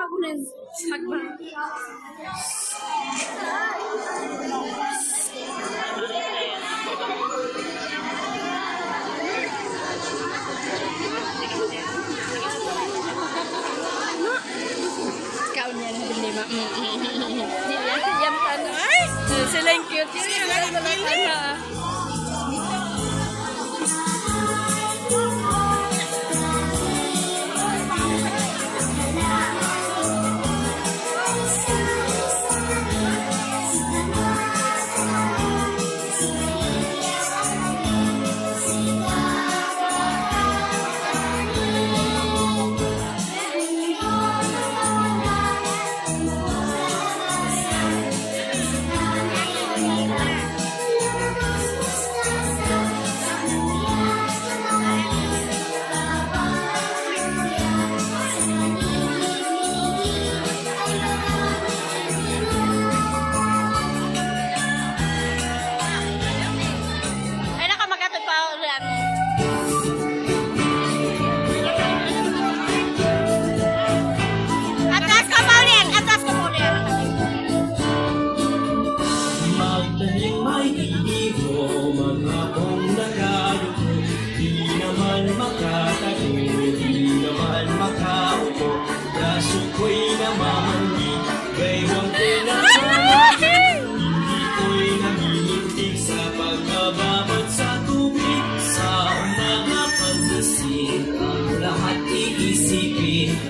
ফাগুনের থাকবা kau niyan beli mak diam tanah selengkit tanah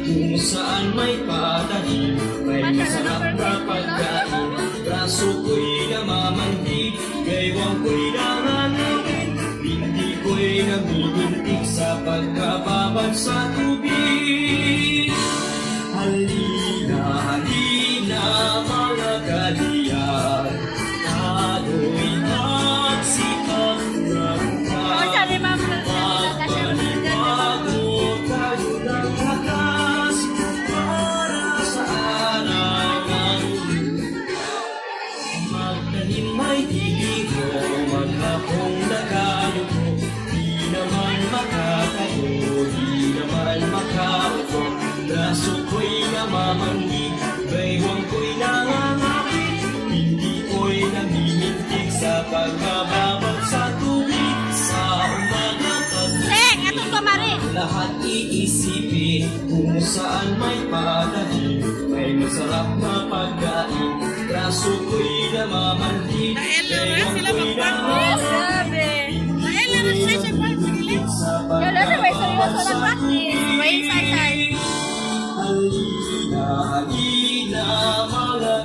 kung saan may patahin, may masarap na pagkain. Braso ko'y namamanhid, gaywang ko'y nanganawin, hindi ko'y namimintig sa pagkababad sa tubig. Halina, halina mga kaliyan, tado'y nagsikap ng may diligo, maghapong nakaluko, di naman makatayo, di naman makaupo. Braso ko'y namamanhid, baywang ko'y nangangapit, hindi ko'y namimintig sa pagkababag sa tubig. Sa umaga pag-usipin, lahat iisipin, kung saan may patahin, may masarap na pagkain. Braso ko'y namamanhid, baywang ko'y nangangapit, hindi ko'y namimintig sa pagkababag sa tubig. Halina, halina mga